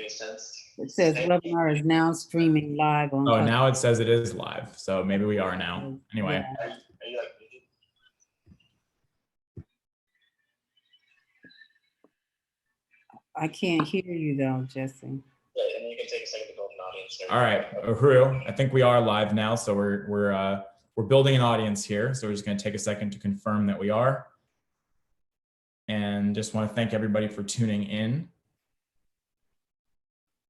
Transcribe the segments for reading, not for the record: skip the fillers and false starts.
makes sense. It says webinar is now streaming live on. Oh, now it says it is live. So maybe we are now. Anyway. Yeah. Are you like muted? I can't hear you though, Jesse. Yeah, and then you can take a second to build an audience there. All right, Uhuru, I think we are live now. So we're building an audience here. So we're just going to take a second to confirm that we are. And just want to thank everybody for tuning in.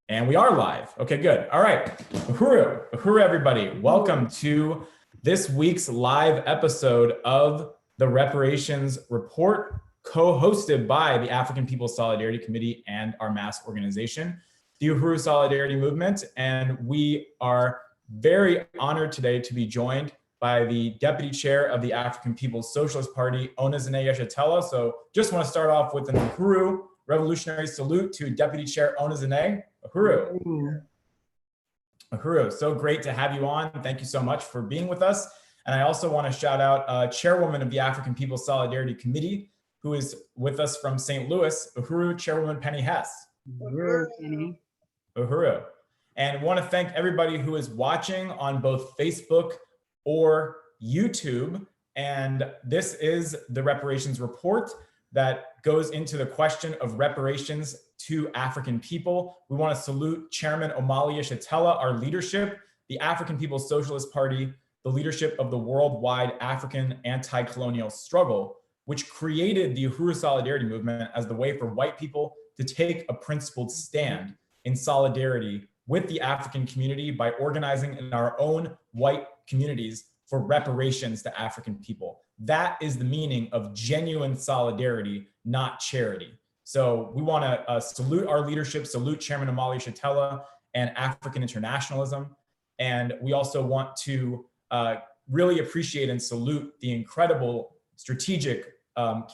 And we are live. Okay, good. All right, Uhuru, everybody. Welcome to this week's live episode of the Reparations Report, co-hosted by the African People's Solidarity Committee and our mass organization, the Uhuru Solidarity Movement. And we are very honored today to be joined by the Deputy Chair of the African People's Socialist Party, Onezene Yeshitela. So just want to start off with an Uhuru revolutionary salute to Deputy Chair Onezene. Uhuru. Uhuru, so great to have you on. Thank you so much for being with us. And I also want to shout out Chairwoman of the African People's Solidarity Committee, who is with us from St. Louis, Uhuru Chairwoman Penny Hess. Uhuru, Penny. Uhuru. And want to thank everybody who is watching on both Facebook or YouTube. And this is the Reparations Report that goes into the question of reparations to African people. We want to salute Chairman Omali Yeshitela, our leadership, the African People's Socialist Party, the leadership of the worldwide African anti-colonial struggle, which created the Uhuru Solidarity Movement as the way for white people to take a principled stand in solidarity with the African community by organizing in our own white communities for reparations to African people. That is the meaning of genuine solidarity, not charity. So we want to salute our leadership, salute Chairman Omali Yeshitela and African internationalism. And we also want to really appreciate and salute the incredible strategic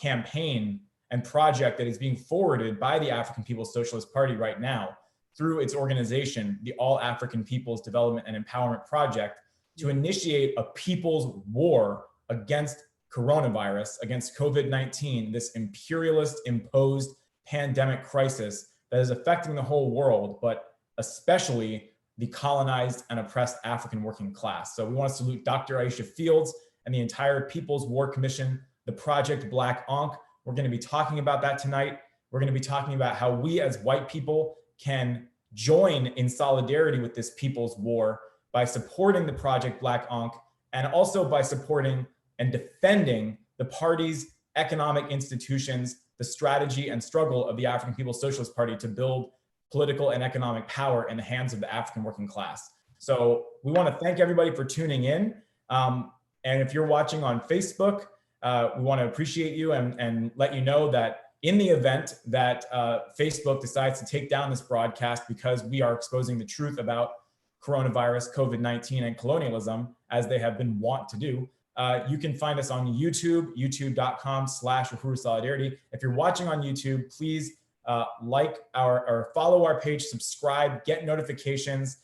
campaign and project that is being forwarded by the African People's Socialist Party right now through its organization, the All African People's Development and Empowerment Project, to initiate a people's war against coronavirus, against COVID-19, this imperialist imposed pandemic crisis that is affecting the whole world, but especially the colonized and oppressed African working class. So we want to salute Dr. Aisha Fields and the entire People's War Commission, the Project Black Ankh. We're going to be talking about that tonight. We're going to be talking about how we as white people can join in solidarity with this people's war by supporting the Project Black Ankh and also by supporting and defending the party's economic institutions, the strategy and struggle of the African People's Socialist Party to build political and economic power in the hands of the African working class. So we want to thank everybody for tuning in. And if you're watching on Facebook, we want to appreciate you and let you know that in the event that Facebook decides to take down this broadcast because we are exposing the truth about coronavirus, COVID-19, and colonialism, as they have been wont to do, you can find us on YouTube, youtube.com/Uhuru Solidarity. If you're watching on YouTube, please like or follow our page, subscribe, get notifications,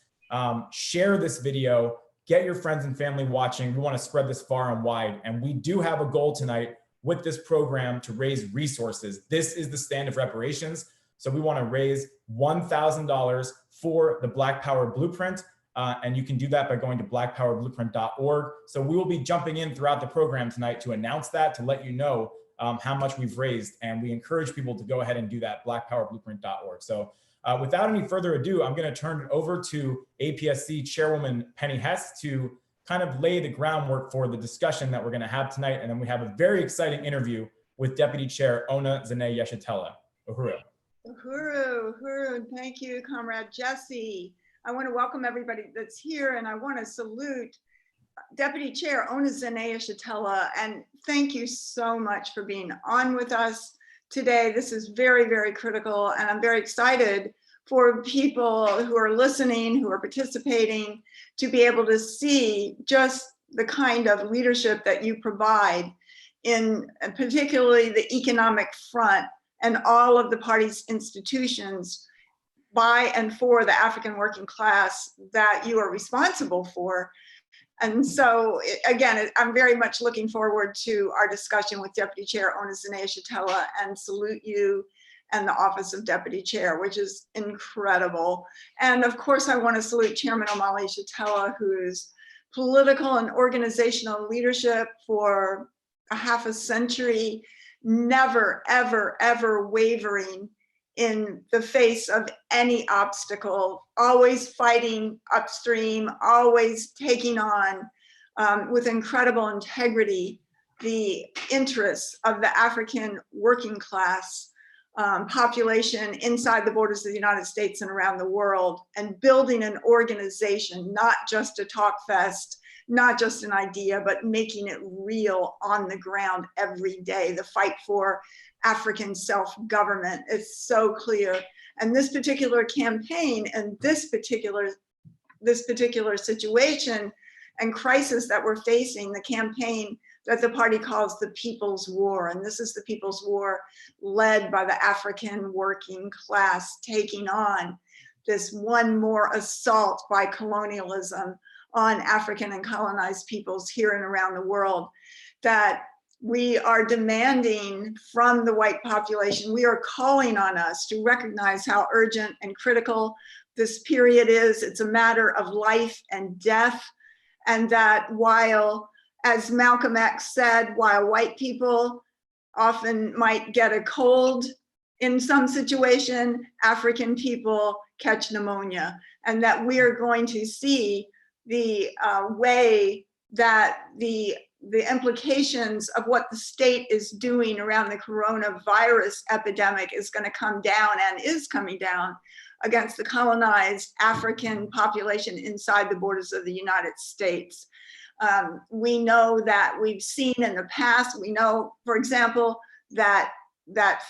share this video, get your friends and family watching. We want to spread this far and wide. And we do have a goal tonight with this program to raise resources. This is the stand of reparations. So we want to raise $1,000 for the Black Power Blueprint. And you can do that by going to blackpowerblueprint.org. So we will be jumping in throughout the program tonight to announce that, to let you know how much we've raised. And we encourage people to go ahead and do that, blackpowerblueprint.org. So without any further ado, I'm going to turn it over to APSC Chairwoman Penny Hess to kind of lay the groundwork for the discussion that we're going to have tonight. And then we have a very exciting interview with Deputy Chair Onezene Yeshitela. Uhuru. Uhuru, thank you, Comrade Jesse. I want to welcome everybody that's here, and I want to salute Deputy Chair Onezene Yeshitela, and thank you so much for being on with us today. This is very, very critical, and I'm very excited for people who are listening, who are participating, to be able to see just the kind of leadership that you provide in particularly the economic front and all of the party's institutions by and for the African working class that you are responsible for. And so again, I'm very much looking forward to our discussion with Deputy Chair Onezene Yeshitela, and salute you and the office of deputy chair, which is incredible. And of course, I want to salute Chairman Omali Yeshitela, whose political and organizational leadership for a half a century, never, ever, ever wavering in the face of any obstacle, always fighting upstream, always taking on with incredible integrity the interests of the African working class population inside the borders of the United States and around the world, and building an organization, not just a talk fest, not just an idea, but making it real on the ground every day. The fight for African self-government is so clear. And this particular campaign and this particular situation and crisis that we're facing, the campaign that the party calls the People's War. And this is the People's War led by the African working class, taking on this one more assault by colonialism on African and colonized peoples here and around the world, that we are demanding from the white population. We are calling on us to recognize how urgent and critical this period is. It's a matter of life and death. And that while, as Malcolm X said, while white people often might get a cold in some situation, African people catch pneumonia. And that we are going to see the way that the implications of what the state is doing around the coronavirus epidemic is going to come down and is coming down against the colonized African population inside the borders of the United States. We know that we've seen in the past, we know, for example, that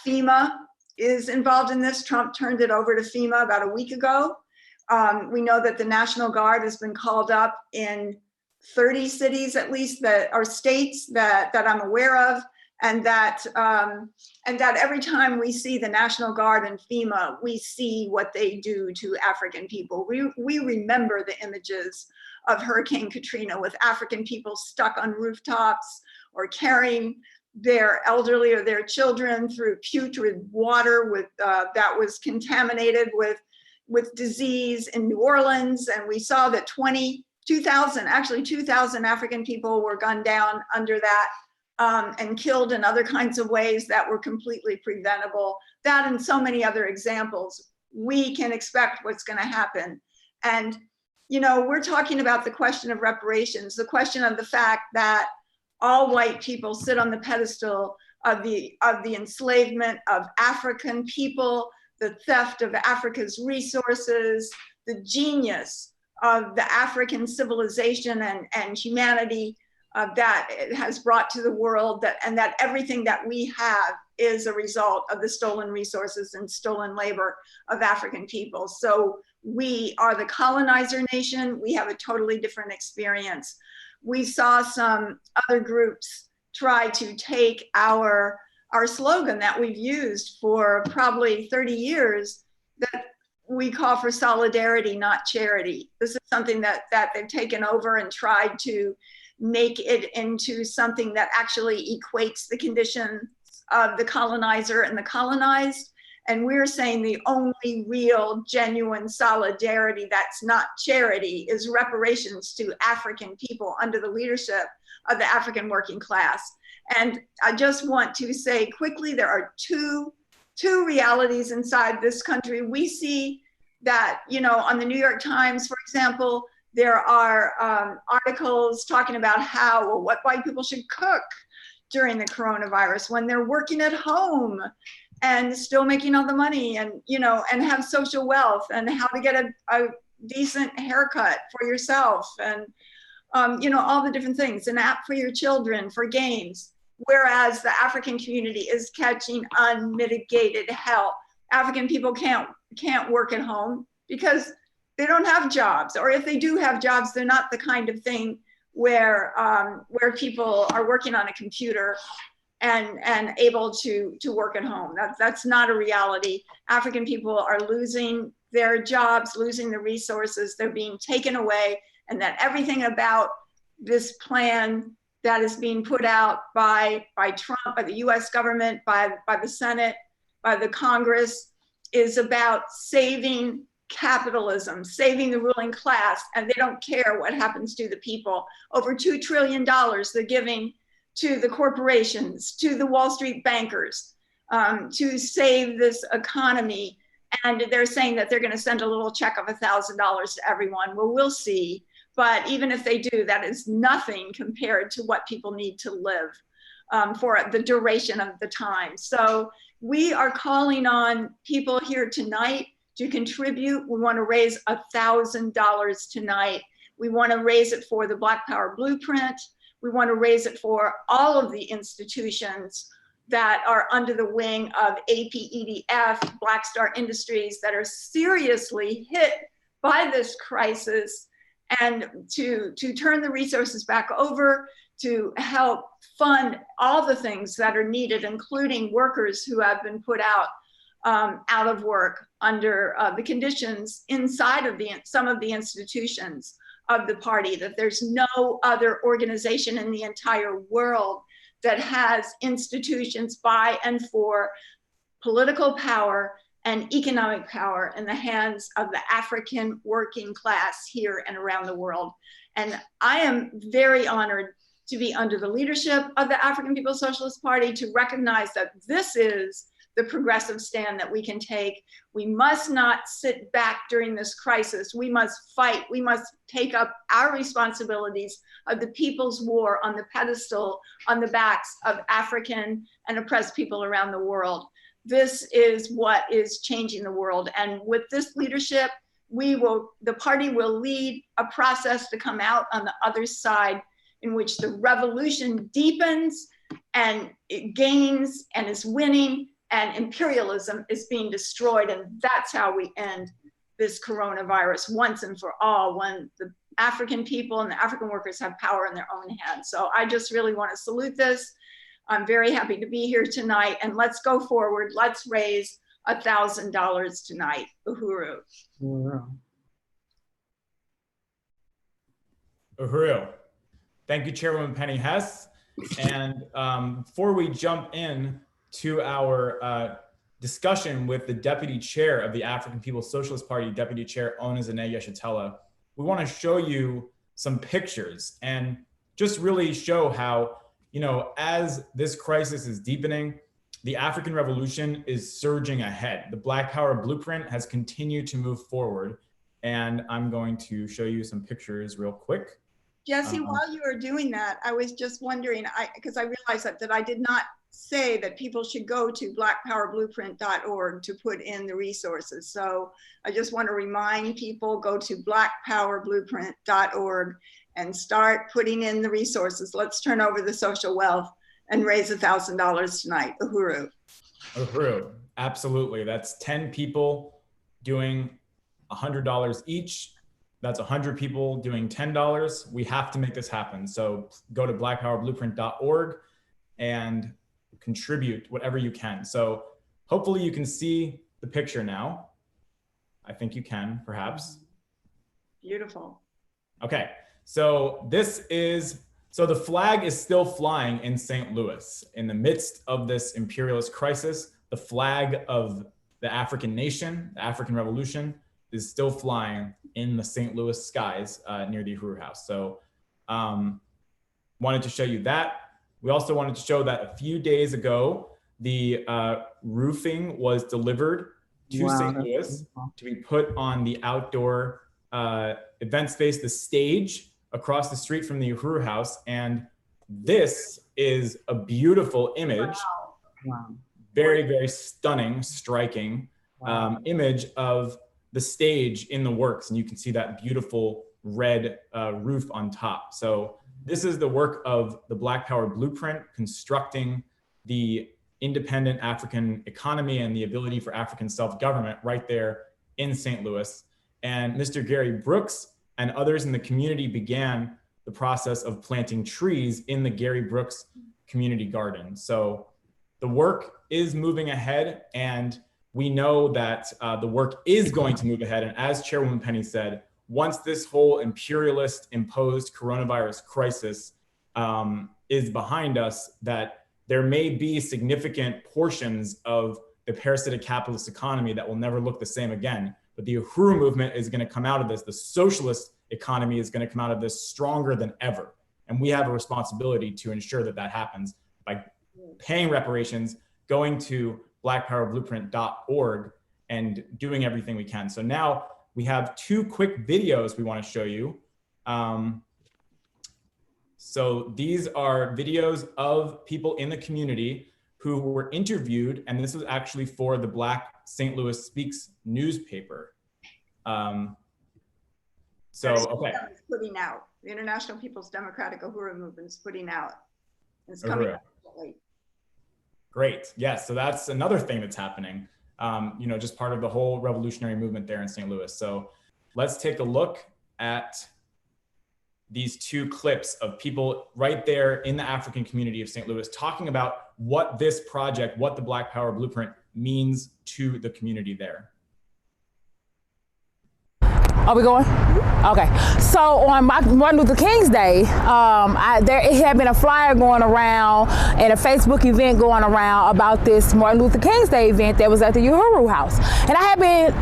FEMA is involved in this. Trump turned it over to FEMA about a week ago. We know that the National Guard has been called up in 30 cities, at least, that are states that I'm aware of, and that every time we see the National Guard and FEMA, we see what they do to African people. We remember the images of Hurricane Katrina with African people stuck on rooftops or carrying their elderly or their children through putrid water with that was contaminated with disease in New Orleans. And we saw that 2,000 African people were gunned down under that and killed in other kinds of ways that were completely preventable. That and so many other examples, we can expect what's going to happen. And, you know, we're talking about the question of reparations, the question of the fact that all white people sit on the pedestal of the enslavement of African people, the theft of Africa's resources, the genius of the African civilization and humanity that it has brought to the world, and that everything that we have is a result of the stolen resources and stolen labor of African people. So we are the colonizer nation. We have a totally different experience. We saw some other groups try to take our slogan that we've used for probably 30 years, that we call for solidarity, not charity. This is something that they've taken over and tried to make it into something that actually equates the condition of the colonizer and the colonized. And we're saying the only real, genuine solidarity that's not charity is reparations to African people under the leadership of the African working class. And I just want to say quickly, there are two realities inside this country. We see that, you know, on the New York Times, for example, there are articles talking about how, well, what white people should cook during the coronavirus when they're working at home and still making all the money, and, you know, and have social wealth, and how to get a decent haircut for yourself, and, you know, all the different things, an app for your children for games. Whereas the African community is catching unmitigated hell. African people can't work at home because they don't have jobs, or if they do have jobs, they're not the kind of thing where people are working on a computer and able to work at home. That's not a reality. African people are losing their jobs, losing the resources, they're being taken away, and that everything about this plan that is being put out by Trump, by the US government, by the Senate, by the Congress is about saving capitalism, saving the ruling class, and they don't care what happens to the people. Over $2 trillion they're giving to the corporations, to the Wall Street bankers, to save this economy. And they're saying that they're going to send a little check of $1,000 to everyone. Well, we'll see. But even if they do, that is nothing compared to what people need to live for the duration of the time. So we are calling on people here tonight to contribute. We want to raise $1,000 tonight. We want to raise it for the Black Power Blueprint. We want to raise it for all of the institutions that are under the wing of APEDF, Black Star Industries, that are seriously hit by this crisis, and to turn the resources back over to help fund all the things that are needed, including workers who have been put out of work under the conditions inside of some of the institutions of the party, that there's no other organization in the entire world that has institutions by and for political power and economic power in the hands of the African working class here and around the world. And I am very honored to be under the leadership of the African People's Socialist Party, to recognize that this is the progressive stand that we can take. We must not sit back during this crisis. We must fight. We must take up our responsibilities of the people's war on the pedestal, on the backs of African and oppressed people around the world. This is what is changing the world. And with this leadership, the party will lead a process to come out on the other side, in which the revolution deepens and it gains and is winning, and imperialism is being destroyed. And that's how we end this coronavirus once and for all, when the African people and the African workers have power in their own hands. So I just really want to salute this. I'm very happy to be here tonight, and let's go forward. Let's raise $1,000 tonight. Uhuru. Wow. Uhuru. Thank you, Chairwoman Penny Hess. And before we jump in to our discussion with the Deputy Chair of the African People's Socialist Party, Deputy Chair Onezene Yeshitela, we want to show you some pictures and just really show how, you know, as this crisis is deepening, the African revolution is surging ahead. The Black Power Blueprint has continued to move forward. And I'm going to show you some pictures real quick. Jesse, while you are doing that, I was just wondering, because I realized that I did not say that people should go to blackpowerblueprint.org to put in the resources. So I just want to remind people, go to blackpowerblueprint.org and start putting in the resources. Let's turn over the social wealth and raise $1,000 tonight. Uhuru. Uhuru, absolutely. That's 10 people doing $100 each. That's 100 people doing $10. We have to make this happen. So go to blackpowerblueprint.org and contribute whatever you can. So hopefully you can see the picture now. I think you can, perhaps. Beautiful. Okay, so the flag is still flying in St. Louis. In the midst of this imperialist crisis, the flag of the African nation, the African Revolution, is still flying in the St. Louis skies near the Uhuru House. So wanted to show you that. We also wanted to show that a few days ago, the roofing was delivered to St. Louis to be put on the outdoor event space, the stage across the street from the Uhuru House. And this is a beautiful image. Wow. Very, very stunning, striking image of the stage in the works. And you can see that beautiful red roof on top. So this is the work of the Black Power Blueprint, constructing the independent African economy and the ability for African self-government right there in St. Louis. And Mr. Gary Brooks and others in the community began the process of planting trees in the Gary Brooks Community Garden. So the work is moving ahead, and we know that the work is going to move ahead. And as Chairwoman Penny said, once this whole imperialist imposed coronavirus crisis is behind us, that there may be significant portions of the parasitic capitalist economy that will never look the same again. But the Uhuru movement is going to come out of this. The socialist economy is going to come out of this stronger than ever. And we have a responsibility to ensure that that happens by paying reparations, going to blackpowerblueprint.org and doing everything we can. So now we have 2 quick videos we want to show you. So these are videos of people in the community who were interviewed, and this was actually for the Black St. Louis Speaks newspaper. Okay. Putting out, the International People's Democratic Uhuru Movement is putting out. It's coming out shortly. Great, yes, so that's another thing that's happening, you know, just part of the whole revolutionary movement there in St. Louis. So let's take a look at these 2 clips of people right there in the African community of St. Louis talking about what this project, what the Black Power Blueprint means to the community there. Are we going? Okay. So on Martin Luther King's Day, it had been a flyer going around and a Facebook event going around about this Martin Luther King's Day event that was at the Uhuru House. And I had been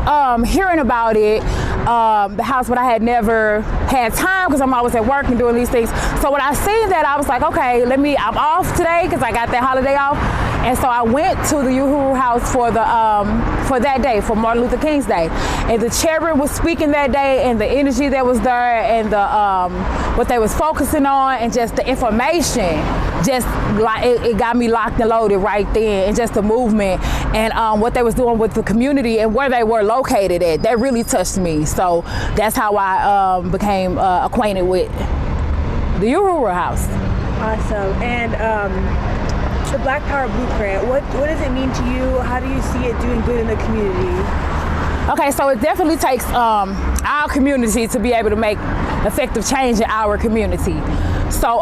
hearing about it, the house, but I had never had time because I'm always at work and doing these things. So when I seen that, I was like, okay, I'm off today because I got that holiday off. And so I went to the Uhuru House for that day, for Martin Luther King's Day. And the chairman was speaking that day, and the energy that was there, and the what they was focusing on, and just the information, just like it got me locked and loaded right then, and just the movement and what they was doing with the community and where they were located at. That really touched me. So that's how I became acquainted with the Uhuru House. Awesome. And the Black Power Blueprint, what does it mean to you? How do you see it doing good in the community? Okay, so it definitely takes our community to be able to make effective change in our community. So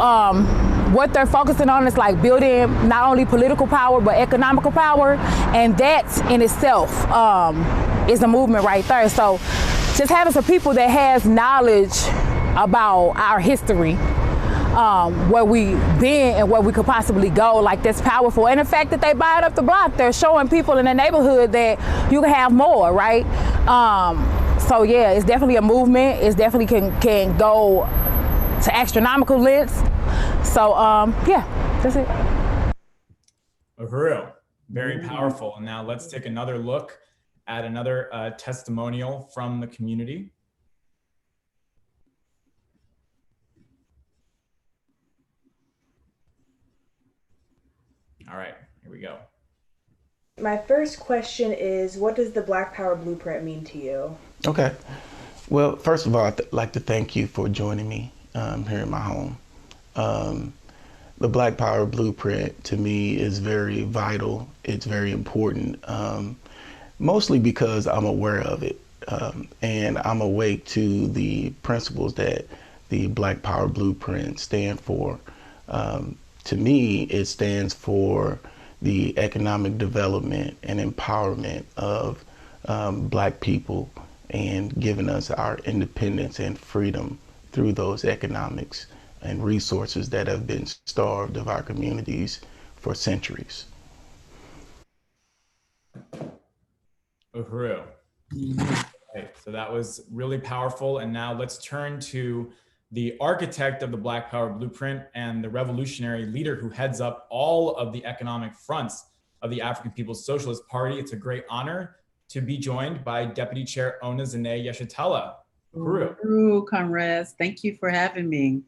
what they're focusing on is like building not only political power, but economical power. And that in itself is a movement right there. So just having some people that has knowledge about our history, where we been and where we could possibly go, like that's powerful. And the fact that they buy it up the block, they're showing people in the neighborhood that you can have more, right? So yeah, it's definitely a movement. It's definitely can go to astronomical lengths. So yeah, that's it. Uhuru, very powerful. And now let's take another look at another testimonial from the community. All right, here we go. My first question is, what does the Black Power Blueprint mean to you? Okay. Well, first of all, I'd like to thank you for joining me here in my home. The Black Power Blueprint to me is very vital. It's very important, mostly because I'm aware of it. And I'm awake to the principles that the Black Power Blueprint stand for. To me, it stands for the economic development and empowerment of Black people and giving us our independence and freedom through those economics and resources that have been starved of our communities for centuries. Uhuru. Okay, so that was really powerful. And now let's turn to the architect of the Black Power Blueprint and the revolutionary leader who heads up all of the economic fronts of the African People's Socialist Party. It's a great honor to be joined by Deputy Chair Onezene Yeshitela. Uhuru. Uhuru, comrades, thank you for having me.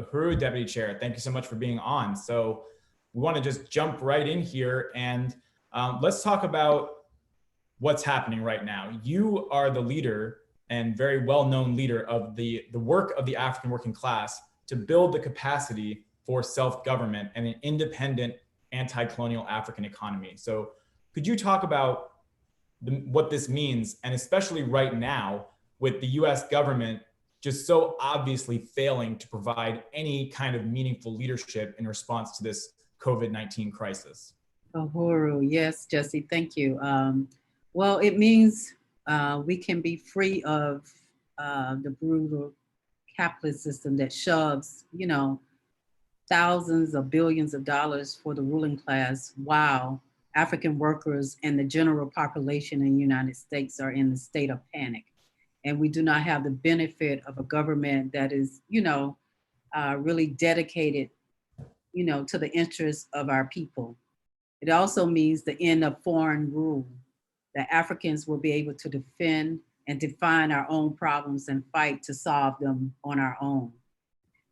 Uhuru, Deputy Chair, thank you so much for being on. So we want to just jump right in here and let's talk about what's happening right now. You are the leader and very well-known leader of the work of the African working class to build the capacity for self-government and an independent anti-colonial African economy. So could you talk about what this means, and especially right now with the US government just so obviously failing to provide any kind of meaningful leadership in response to this COVID-19 crisis? Uhuru, yes, Jesse, thank you. Well, it means we can be free of the brutal capitalist system that shoves, thousands of billions of dollars for the ruling class while African workers and the general population in the United States are in a state of panic. And we do not have the benefit of a government that is, really dedicated, to the interests of our people. It also means the end of foreign rule, that Africans will be able to defend and define our own problems and fight to solve them on our own.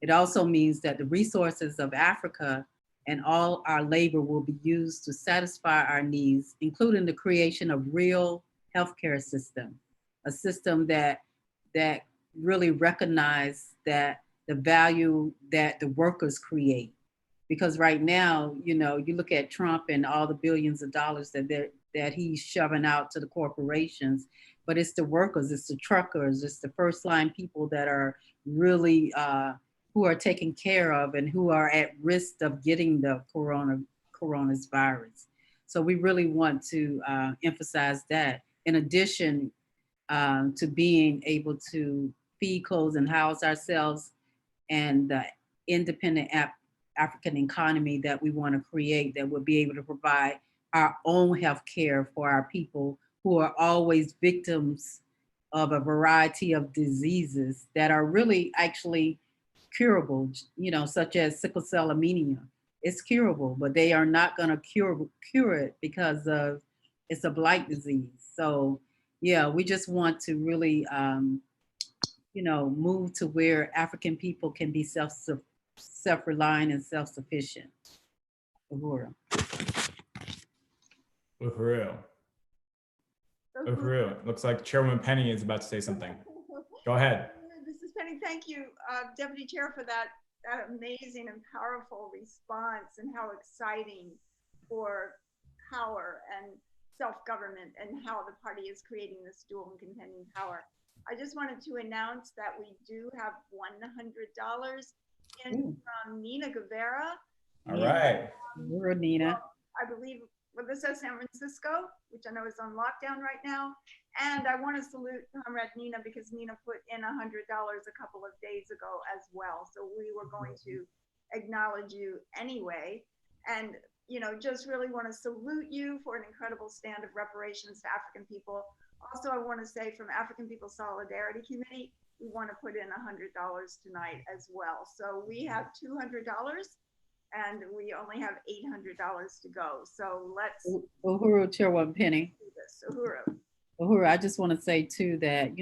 It also means that the resources of Africa and all our labor will be used to satisfy our needs, including the creation of real healthcare system, a system that really recognize that the value that the workers create. Because right now, you look at Trump and all the billions of dollars that he's shoving out to the corporations, but it's the workers, it's the truckers, it's the first line people that are really who are taken care of and who are at risk of getting the coronavirus. So we really want to emphasize that. In addition to being able to feed, clothe, and house ourselves, and the independent African economy that we want to create that will be able to provide our own health care for our people who are always victims of a variety of diseases that are really actually curable, such as sickle cell anemia. It's curable, but they are not going to cure it because of it's a blight disease. So yeah, we just want to really, move to where African people can be self-reliant and self-sufficient. Uhuru. Uhuru. Looks like Chairwoman Penny is about to say something. Go ahead. This is Penny. Thank you, Deputy Chair, for that amazing and powerful response, and how exciting for power and self-government and how the party is creating this dual and contending power. I just wanted to announce that we do have $100 in from Nina Guevara. All right. We're Nina. I believe, well, this says San Francisco, which I know is on lockdown right now. And I want to salute Comrade Nina because Nina put in $100 a couple of days ago as well. So we were going to acknowledge you anyway. And, just really want to salute you for an incredible stand of reparations to African people. Also, I want to say from African People Solidarity Committee, we want to put in $100 tonight as well. So we have $200 and we only have $800 to go. So let's Uhuru, Chairwoman Penny. do this. Uhuru. Uhuru, I just want to say too that,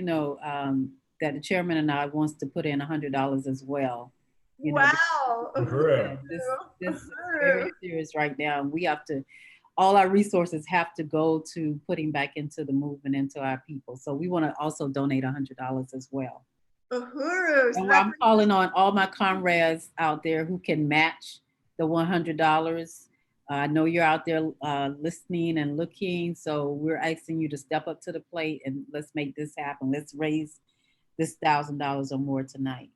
that the chairman and I wants to put in $100 as well. Wow. Uhuru. This is very serious right now. We have to, all our resources have to go to putting back into the movement, into our people. So we want to also donate $100 as well. Uhuru. And I'm calling on all my comrades out there who can match the $100. I know you're out there listening and looking, so we're asking you to step up to the plate and let's make this happen. Let's raise this $1,000 or more tonight.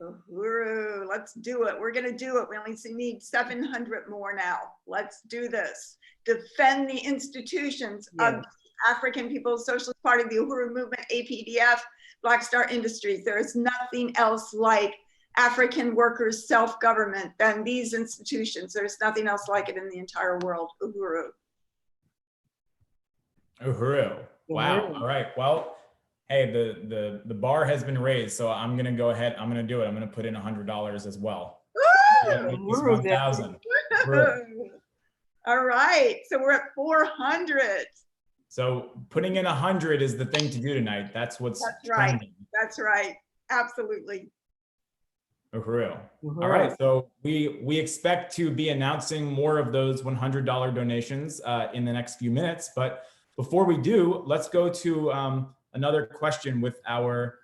Uhuru, let's do it. We're going to do it. We only need 700 more now. Let's do this. Defend the institutions of the African People's Socialist Party, the Uhuru Movement, APDF, Black Star Industries. There is nothing else like African workers' self-government than these institutions. There's nothing else like it in the entire world. Uhuru. Uhuru. Wow. All right. Well, hey, the bar has been raised, so I'm gonna go ahead. I'm gonna do it. I'm gonna put in $100 as well. It's 1,000. All right. So we're at 400. So putting in 100 is the thing to do tonight. That's what's right. trending. That's right. Absolutely. Uhuru. All right, so we expect to be announcing more of those $100 donations in the next few minutes. But before we do, let's go to another question with our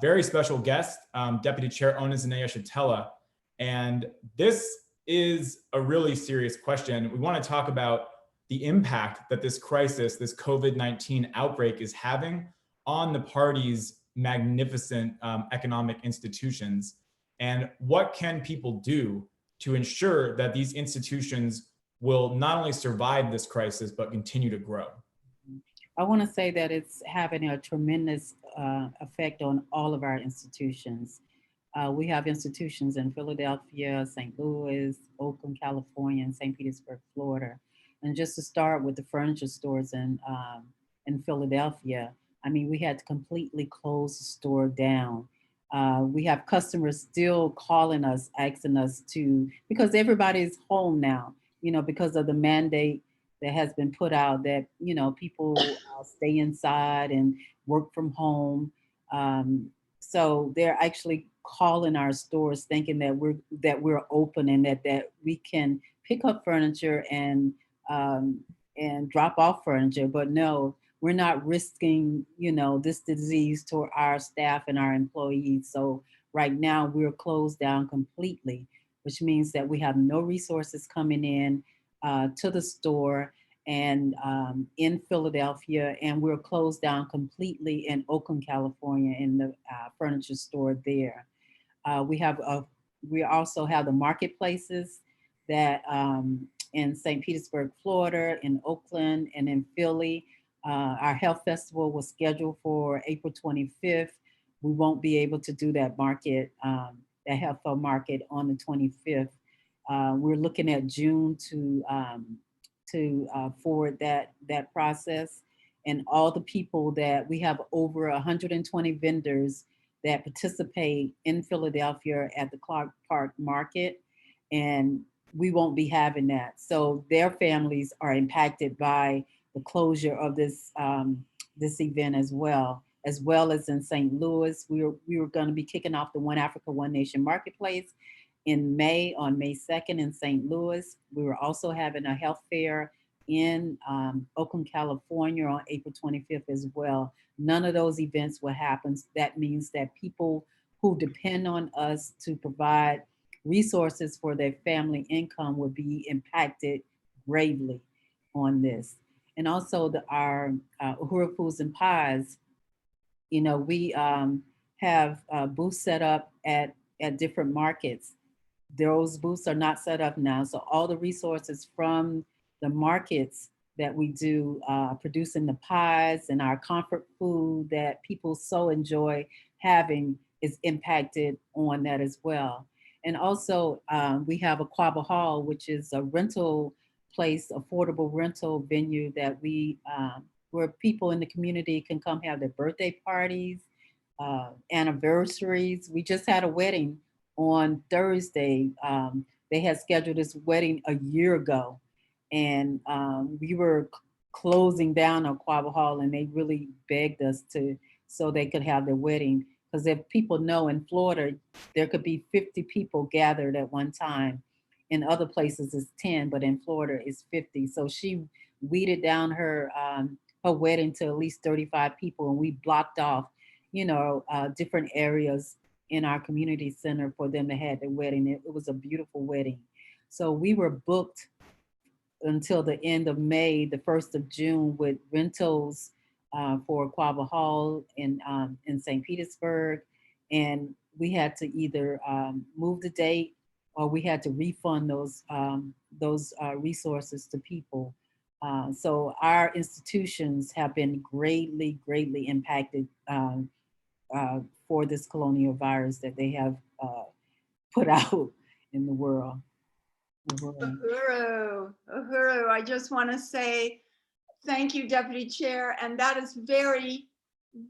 very special guest, Deputy Chair Onizine Shatella. And this is a really serious question. We want to talk about the impact that this crisis, this COVID-19 outbreak is having on the party's magnificent economic institutions. And what can people do to ensure that these institutions will not only survive this crisis, but continue to grow? I want to say that it's having a tremendous effect on all of our institutions. We have institutions in Philadelphia, St. Louis, Oakland, California, and St. Petersburg, Florida. And just to start with the furniture stores in Philadelphia, I mean, we had to completely close the store down. We have customers still calling us, asking us to, because everybody's home now, you know, because of the mandate that has been put out that, you know, people stay inside and work from home. So they're actually calling our stores thinking that we're open and that we can pick up furniture and drop off furniture. But no, we're not risking, you know, this disease to our staff and our employees. So right now we're closed down completely, which means that we have no resources coming in to the store and in Philadelphia, and we're closed down completely in Oakland, California, in the furniture store there. We also have the marketplaces that in St. Petersburg, Florida, in Oakland, and in Philly. Our health festival was scheduled for April 25th. We won't be able to do that market, that health market on the 25th. We're looking at June to forward that process. And all the people that we have over 120 vendors that participate in Philadelphia at the Clark Park Market, and we won't be having that. So their families are impacted by the closure of this this event as well as in St. Louis. We were going to be kicking off the One Africa, One Nation Marketplace in May, on May 2nd in St. Louis. We were also having a health fair in Oakland, California on April 25th as well. None of those events will happen. That means that people who depend on us to provide resources for their family income will be impacted gravely on this. And also our Uhuru Foods and Pies, you know, we have booths set up at different markets. Those booths are not set up now. So all the resources from the markets that we do producing the pies and our comfort food that people so enjoy having is impacted on that as well. And also we have Aquaba Hall, which is a rental place, affordable rental venue that we, where people in the community can come have their birthday parties, anniversaries. We just had a wedding on Thursday. They had scheduled this wedding a year ago, and we were closing down Aquaba Hall, and they really begged us to, so they could have their wedding. Because if people know, in Florida, there could be 50 people gathered at one time. In other places it's 10, but in Florida it's 50. So she weeded down her wedding to at least 35 people, and we blocked off, you know, different areas in our community center for them to have their wedding. It was a beautiful wedding. So we were booked until the end of May, the 1st of June, with rentals for Aquaba Hall in St. Petersburg. And we had to either move the date, or we had to refund those resources to people. So our institutions have been greatly impacted for this colonial virus that they have put out in the world. Uhuru, I just want to say thank you, Deputy Chair. And that is very,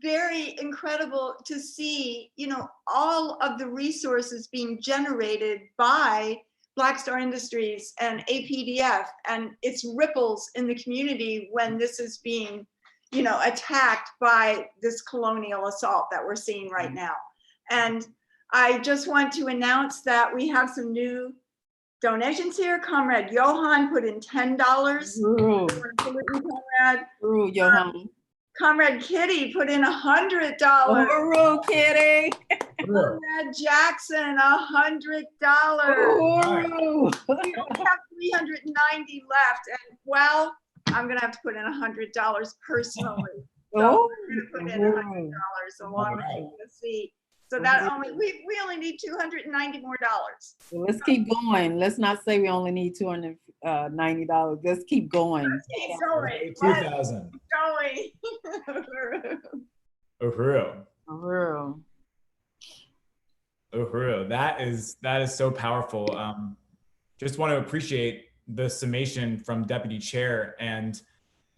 very incredible to see, you know, all of the resources being generated by Black Star Industries and APDF, and its ripples in the community when this is being, you know, attacked by this colonial assault that we're seeing right now. And I just want to announce that we have some new donations here. Comrade Johan put in $10. Comrade. Johan. Comrade Kitty put in $100. Uhuru, Kitty. Comrade Jackson, $100. Uhuru. We only have 390 left, and well, I'm gonna have to put in $100 personally. So we're gonna put in $100 along with the seat. So that only we only need $290 more. Well, let's keep going. Let's not say we only need $290. Let's keep going. Let's keep going. 2,000. Going. Uhuru. That is so powerful. Just want to appreciate the summation from Deputy Chair and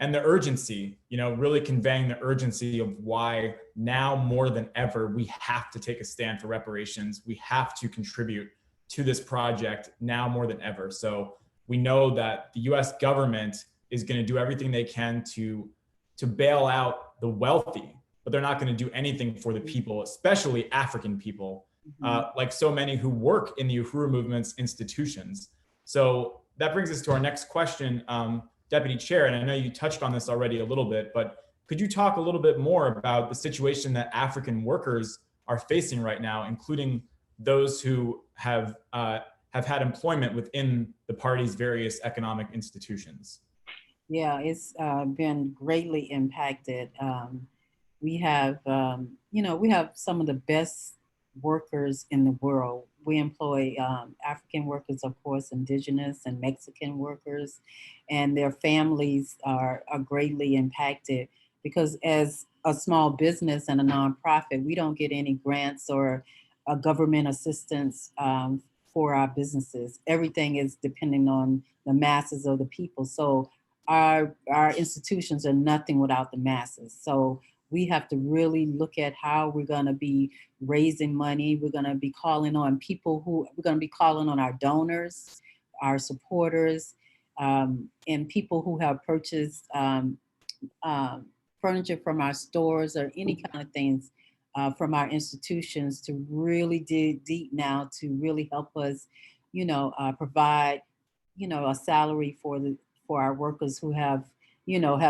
the urgency, really conveying the urgency of why now more than ever, we have to take a stand for reparations. We have to contribute to this project now more than ever. So we know that the US government is going to do everything they can to bail out the wealthy, but they're not going to do anything for the people, especially African people, like so many who work in the Uhuru Movement's institutions. So that brings us to our next question, Deputy Chair, and I know you touched on this already a little bit, but could you talk a little bit more about the situation that African workers are facing right now, including those who have had employment within the party's various economic institutions? Yeah, it's been greatly impacted. We have, we have some of the best workers in the world. We employ African workers, of course, indigenous and Mexican workers, and their families are greatly impacted because as a small business and a nonprofit, we don't get any grants or government assistance for our businesses. Everything is depending on the masses of the people. So our institutions are nothing without the masses. So we have to really look at how we're going to be raising money. We're going to be calling on people we're going to be calling on our donors, our supporters, and people who have purchased furniture from our stores or any kind of things from our institutions to really dig deep now to really help us, provide, a salary for our workers who have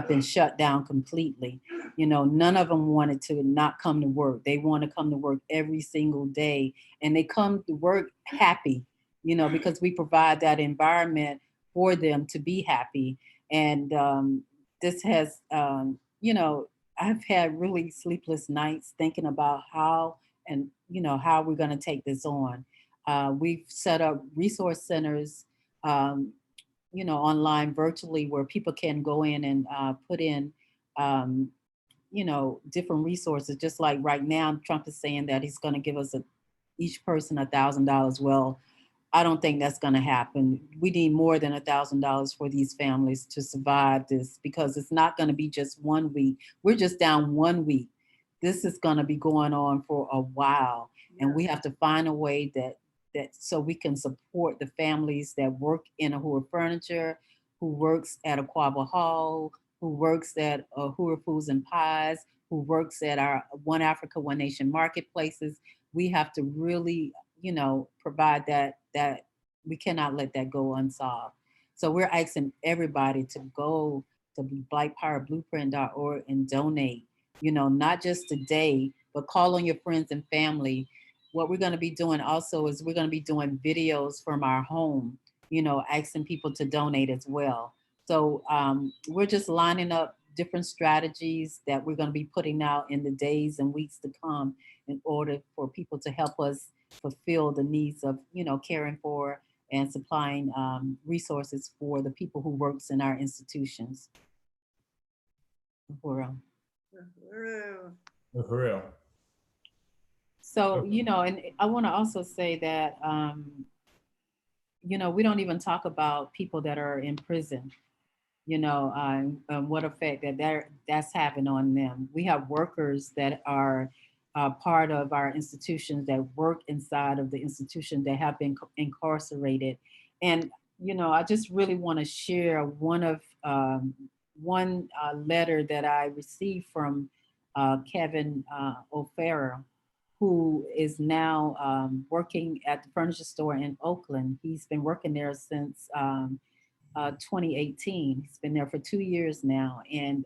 been shut down completely. None of them wanted to not come to work. They want to come to work every single day, and they come to work happy, because we provide that environment for them to be happy. And this has, I've had really sleepless nights thinking about how we're going to take this on. We've set up resource centers, online virtually where people can go in and put in, different resources. Just like right now, Trump is saying that he's going to give us each person $1,000. Well, I don't think that's going to happen. We need more than $1,000 for these families to survive this, because it's not going to be just 1 week. We're just down 1 week. This is going to be going on for a while, and we have to find a way that so we can support the families that work in Uhuru Furniture, who works at Aquaba Hall, who works at Uhuru Foods and Pies, who works at our One Africa, One Nation marketplaces. We have to really, provide that we cannot let that go unsolved. So we're asking everybody to go to blackpowerblueprint.org and donate, not just today, but call on your friends and family. What we're going to be doing also is we're going to be doing videos from our home, asking people to donate as well. So we're just lining up different strategies that we're going to be putting out in the days and weeks to come in order for people to help us fulfill the needs of, caring for and supplying resources for the people who works in our institutions. Uhuru. Uhuru. So, and I want to also say that, we don't even talk about people that are in prison, what effect that's having on them. We have workers that are part of our institutions that work inside of the institution that have been incarcerated. And, I just really want to share one letter that I received from Kevin O'Farrell, who is now working at the furniture store in Oakland. He's been working there since 2018. He's been there for 2 years now. And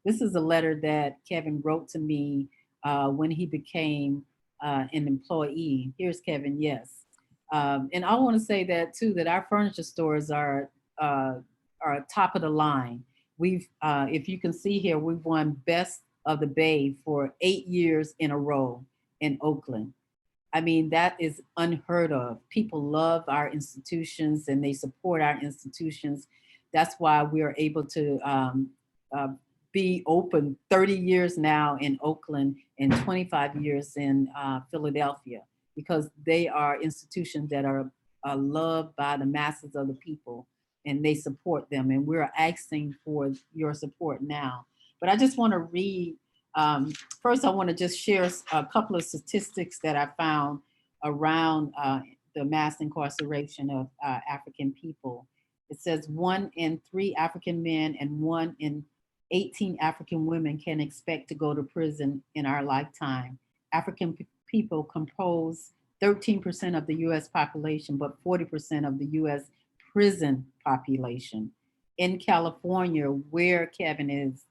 this is a letter that Kevin wrote to me when he became an employee. Here's Kevin, yes. And I want to say that too, that our furniture stores are top of the line. We've, if you can see here, we've won Best of the Bay for 8 years in a row in Oakland. I mean, that is unheard of. People love our institutions and they support our institutions. That's why we are able to be open 30 years now in Oakland and 25 years in Philadelphia, because they are institutions that are loved by the masses of the people. and they support them. And we're asking for your support now. But I just want to read, first I want to just share a couple of statistics that I found around the mass incarceration of African people. It says 1 in 3 African men and 1 in 18 African women can expect to go to prison in our lifetime. African people compose 13% of the US population, but 40% of the US prison population. In California, where Kevin is,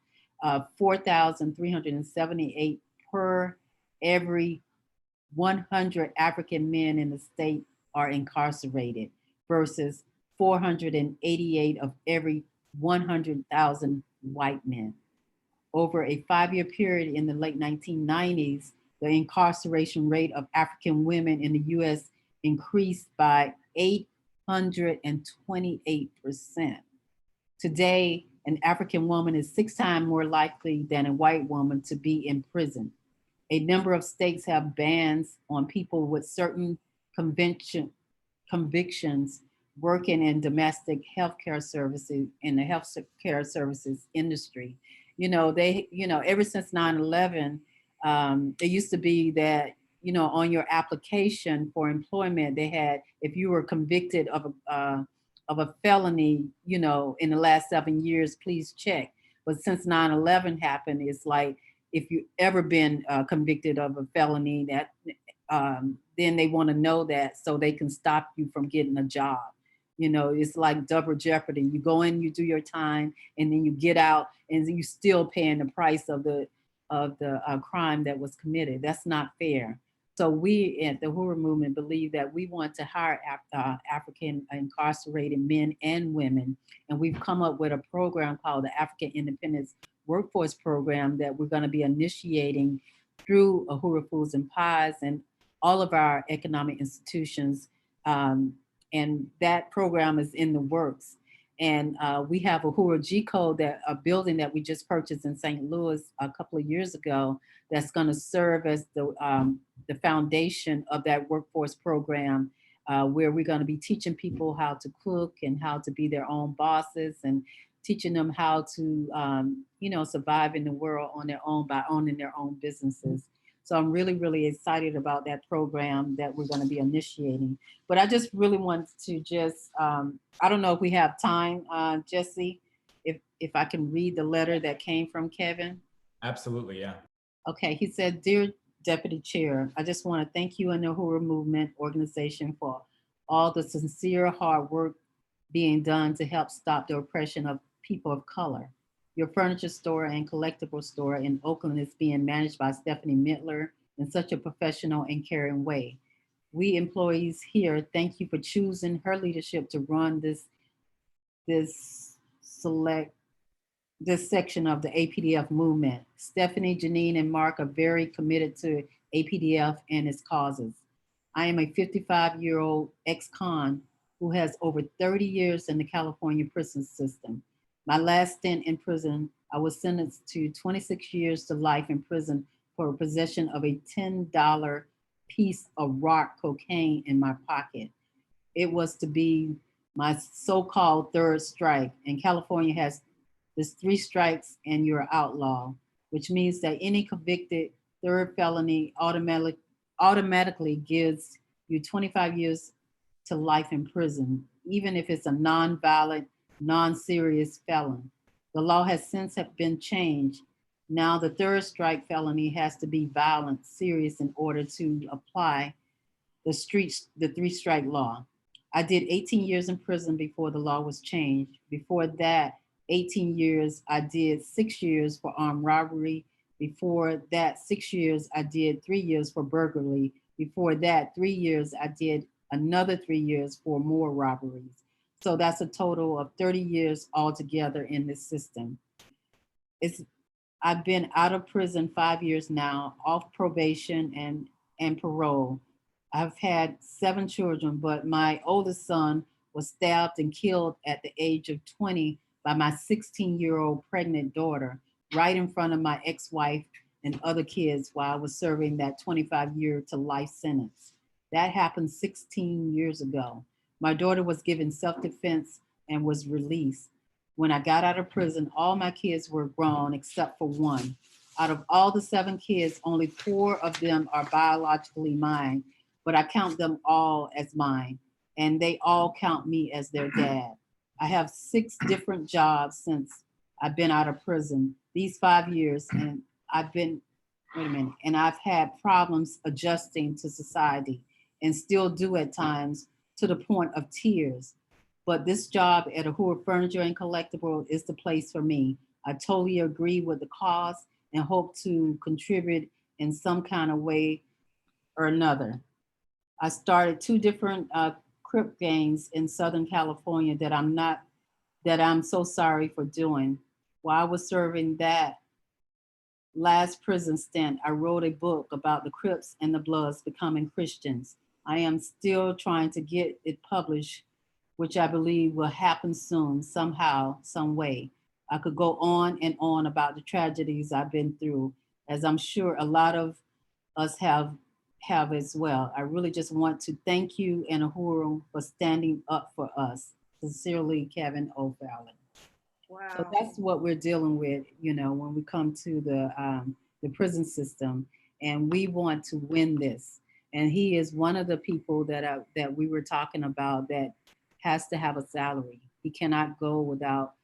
4,378 per every 100 African men in the state are incarcerated versus 488 of every 100,000 white men. Over a 5-year period in the late 1990s, the incarceration rate of African women in the US increased by 828%. Today, an African woman is 6 times more likely than a white woman to be in prison. A number of states have bans on people with certain convictions working in domestic healthcare services, in the healthcare services industry. Ever since 9/11, it used to be that, on your application for employment, they had, if you were convicted of a felony, in the last 7 years, please check. But since 9/11 happened, it's like, if you ever been convicted of a felony, that then they want to know that so they can stop you from getting a job. It's like double jeopardy. You go in, you do your time, and then you get out, and you still paying the price of the crime that was committed. That's not fair. So we at the Uhuru Movement believe that we want to hire African incarcerated men and women, and we've come up with a program called the African Independence Workforce Program that we're going to be initiating through Uhuru Foods and Pies and all of our economic institutions. And that program is in the works. And we have a Uhuru G Code, that a building that we just purchased in St. Louis a couple of years ago, that's going to serve as the foundation of that workforce program, where we're going to be teaching people how to cook and how to be their own bosses, and teaching them how to survive in the world on their own by owning their own businesses. So I'm really, really excited about that program that we're going to be initiating. But I just really want to just, I don't know if we have time, Jesse, if I can read the letter that came from Kevin. Absolutely, yeah. Okay, he said, "Dear Deputy Chair, I just want to thank you and the Uhuru Movement organization for all the sincere hard work being done to help stop the oppression of people of color. Your furniture store and collectible store in Oakland is being managed by Stephanie Mittler in such a professional and caring way. We employees here thank you for choosing her leadership to run this section of the APDF movement. Stephanie, Janine, and Mark are very committed to APDF and its causes. I am a 55-year-old ex-con who has over 30 years in the California prison system. My last stint in prison, I was sentenced to 26 years to life in prison for possession of a $10 piece of rock cocaine in my pocket. It was to be my so-called third strike, and California has this 3 strikes and you're outlaw, which means that any convicted third felony automatically gives you 25 years to life in prison, even if it's a non-violent, non-serious felon. The law has since been changed. Now the third strike felony has to be violent, serious in order to apply the 3 strike law. I did 18 years in prison before the law was changed. Before that, 18 years, I did 6 years for armed robbery. Before that, 6 years, I did 3 years for burglary. Before that, 3 years, I did another 3 years for more robberies. So that's a total of 30 years altogether in this system. I've been out of prison 5 years now, off probation and parole. I've had 7 children, but my oldest son was stabbed and killed at the age of 20 by my 16-year-old pregnant daughter, right in front of my ex-wife and other kids while I was serving that 25-year to life sentence. That happened 16 years ago. My daughter was given self-defense and was released. When I got out of prison, all my kids were grown except for one. Out of all the 7 kids, only 4 of them are biologically mine, but I count them all as mine, and they all count me as their dad. I have 6 different jobs since I've been out of prison, these 5 years, and and I've had problems adjusting to society and still do at times to the point of tears. But this job at Uhuru Furniture and Collectible is the place for me. I totally agree with the cause and hope to contribute in some kind of way or another. I started 2 different crip gangs in Southern California that I'm so sorry for doing. While I was serving that last prison stint, I wrote a book about the Crips and the Bloods becoming Christians. I am still trying to get it published, which I believe will happen soon, somehow, some way. I could go on and on about the tragedies I've been through, as I'm sure a lot of us have as well. I really just want to thank you and Uhuru for standing up for us. Sincerely, Kevin O'Fallon. Wow. So that's what we're dealing with, when we come to the prison system, and we want to win this. And he is one of the people that we were talking about that has to have a salary. He cannot go without,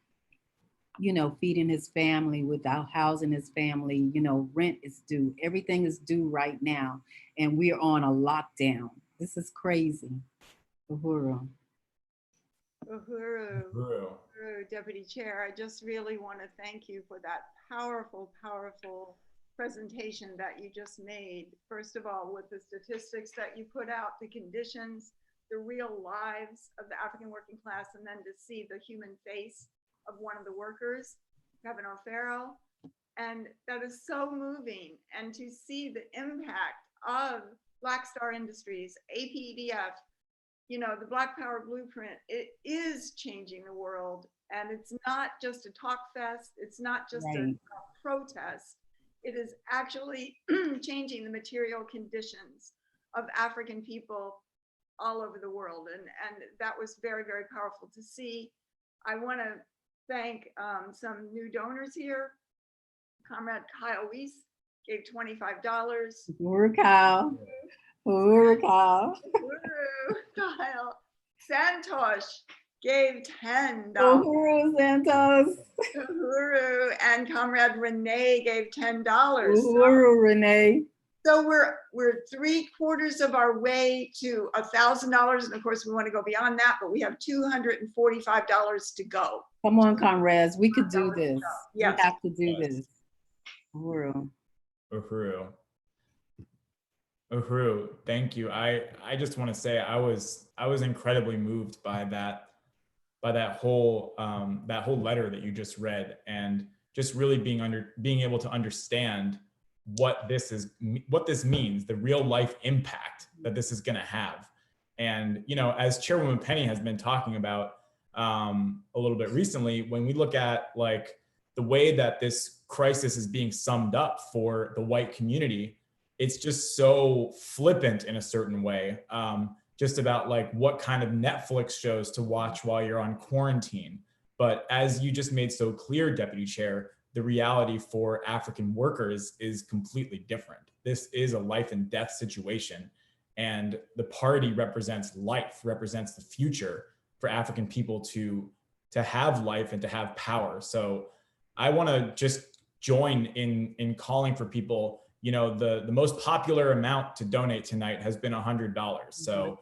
feeding his family, without housing his family. Rent is due. Everything is due right now, and we're on a lockdown. This is crazy. Uhuru. Uhuru, Deputy Chair, I just really want to thank you for that powerful, powerful presentation that you just made. First of all, with the statistics that you put out, the conditions, the real lives of the African working class, and then to see the human face of one of the workers, Kevin O'Farrell. And that is so moving. And to see the impact of Black Star Industries, APEDF, the Black Power Blueprint, it is changing the world. And it's not just a talk fest. It's not just a protest. It is actually changing the material conditions of African people all over the world. And that was very, very powerful to see. I want to thank some new donors here. Comrade Kyle Weiss gave $25. Uhuru Kyle. Uhuru Kyle. Uhuru Kyle. Santosh gave $10. Uhuru Santos. Uhuru and Comrade Renee gave $10. Uhuru Renee. So we're 3/4 of our way to $1,000, and of course we want to go beyond that, but we have $245 to go. Come on, comrades, we could do this. Yes. We have to do this. Uhuru. Uhuru, thank you. I just want to say I was incredibly moved by that whole letter that you just read, and just really being able to understand what this means, the real life impact that this is going to have. And as Chairwoman Penny has been talking about a little bit recently, when we look at like the way that this crisis is being summed up for the white community, it's just so flippant in a certain way, just about like what kind of Netflix shows to watch while you're on quarantine. But as you just made so clear, Deputy Chair, the reality for African workers is completely different. This is a life and death situation. And the party represents life, represents the future for African people to have life and to have power. So I want to just join in calling for people. The most popular amount to donate tonight has been $100. So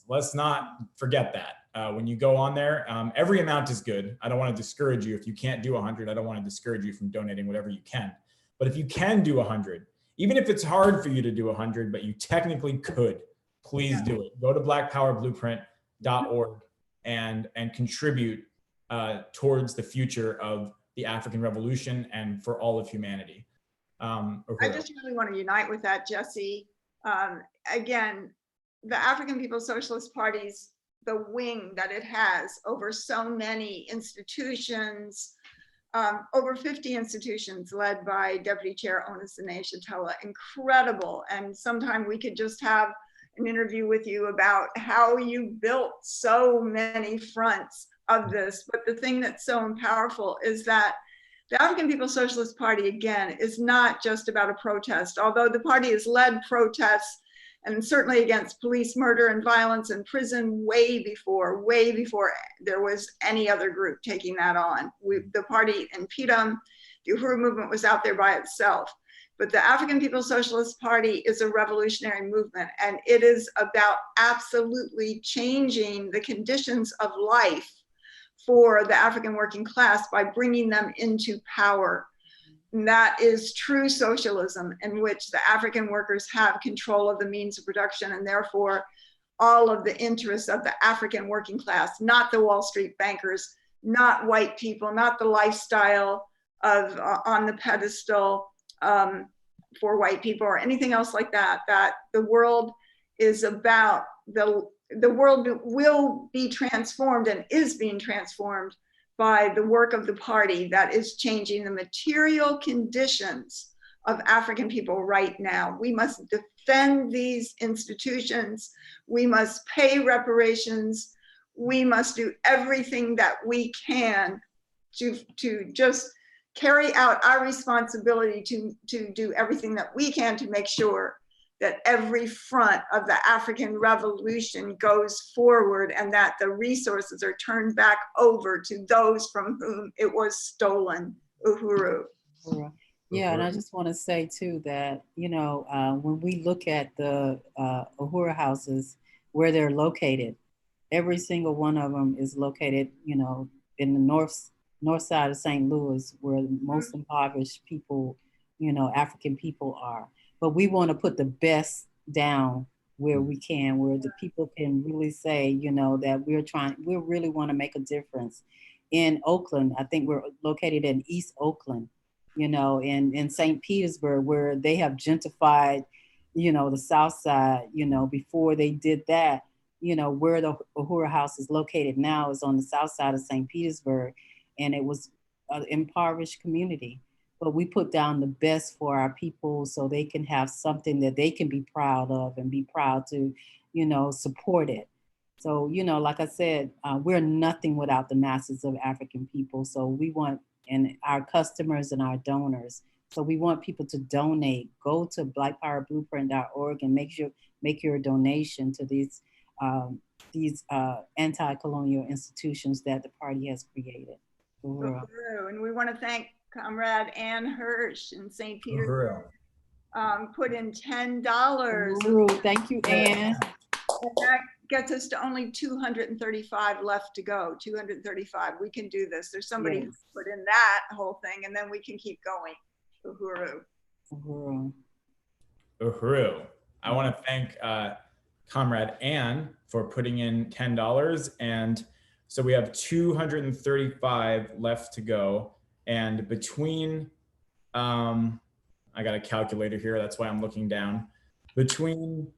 let's not forget that. When you go on there, every amount is good. I don't want to discourage you. If you can't do 100, I don't want to discourage you from donating whatever you can. But if you can do 100, even if it's hard for you to do 100, but you technically could, please do it. Go to blackpowerblueprint.org and contribute towards the future of the African Revolution and for all of humanity. I just really want to unite with that, Jesse. Again, the African People's Socialist Party's the wing that it has over so many institutions, over 50 institutions led by Deputy Chair Onasene Shatella. Incredible. And sometime we could just have an interview with you about how you built so many fronts of this, but the thing that's so powerful is that the African People's Socialist Party, again, is not just about a protest, although the party has led protests and certainly against police murder and violence in prison way before there was any other group taking that on. The party in PDM, the Uhuru Movement, was out there by itself. But the African People's Socialist Party is a revolutionary movement, and it is about absolutely changing the conditions of life for the African working class by bringing them into power. And that is true socialism, in which the African workers have control of the means of production and therefore all of the interests of the African working class, not the Wall Street bankers, not white people, not the lifestyle of on the pedestal for white people or anything else like that. That the world is about, the world will be transformed and is being transformed by the work of the party that is changing the material conditions of African people right now. We must defend these institutions. We must pay reparations. We must do everything that we can to just carry out our responsibility to do everything that we can to make sure that every front of the African revolution goes forward and that the resources are turned back over to those from whom it was stolen. Uhuru. Yeah, and I just want to say too that, you know, when we look at the Uhuru houses, where they're located, every single one of them is located, you know, in the north side of St. Louis, where the most impoverished people, you know, African people are. But we want to put the best down where we can, where the people can really say, you know, that we really want to make a difference. In Oakland, I think we're located in East Oakland, you know, in St. Petersburg, where they have gentrified, you know, the South Side, you know, before they did that, you know, where the Uhuru House is located now is on the South Side of St. Petersburg, and it was an impoverished community. But we put down the best for our people so they can have something that they can be proud of and be proud to, you know, support it. So, you know, like I said, we're nothing without the masses of African people. So we want, and our customers and our donors. So we want people to donate. Go to blackpowerblueprint.org and make your donation to these anti-colonial institutions that the party has created. And we want to thank Comrade Ann Hirsch in St. Petersburg. Put in $10. Thank you, Ann. And that gets us to only 235 left to go. 235. We can do this. There's somebody who put in that whole thing, and then we can keep going. Uhuru. I want to thank Comrade Ann for putting in $10, and so we have 235 left to go. And between, I got a calculator here, that's why I'm looking down. Between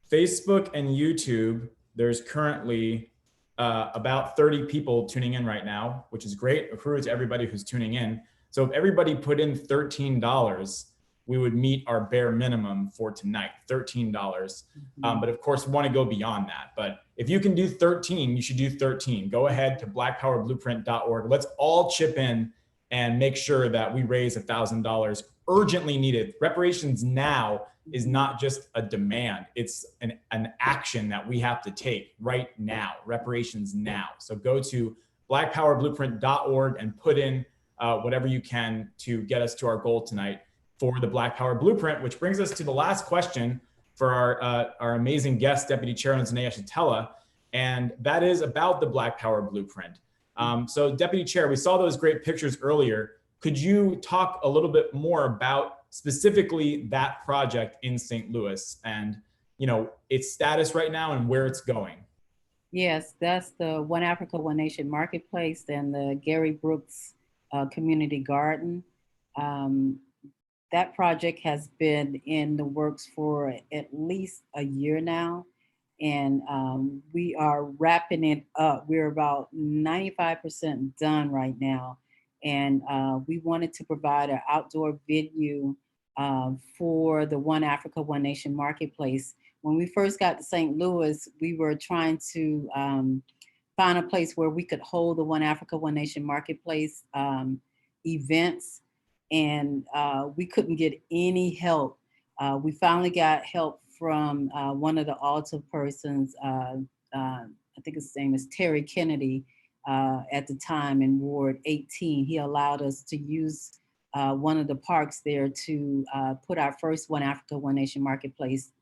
Facebook and YouTube, there's currently about 30 people tuning in right now, which is great. Uhuru to everybody who's tuning in. So if everybody put in $13, we would meet our bare minimum for tonight, $13. But of course, we want to go beyond that. But if you can do 13, you should do 13. Go ahead to blackpowerblueprint.org. Let's all chip in and make sure that we raise $1,000 urgently needed. Reparations now is not just a demand. It's an action that we have to take right now, reparations now. So go to blackpowerblueprint.org and put in whatever you can to get us to our goal tonight for the Black Power Blueprint, which brings us to the last question for our amazing guest, Deputy Chairwoman Zanaya Shatella, and that is about the Black Power Blueprint. So Deputy Chair, we saw those great pictures earlier. Could you talk a little bit more about specifically that project in St. Louis and, you know, its status right now and where it's going? Yes, that's the One Africa, One Nation Marketplace and the Gary Brooks Community Garden. That project has been in the works for at least a year now. And we are wrapping it up. We're about 95% done right now. And we wanted to provide an outdoor venue for the One Africa, One Nation Marketplace. When we first got to St. Louis, we were trying to find a place where we could hold the One Africa, One Nation Marketplace events, and we couldn't get any help. We finally got help from one of the altar persons, I think his name is Terry Kennedy, at the time in Ward 18. He allowed us to use one of the parks there to put our first One Africa, One Nation Marketplace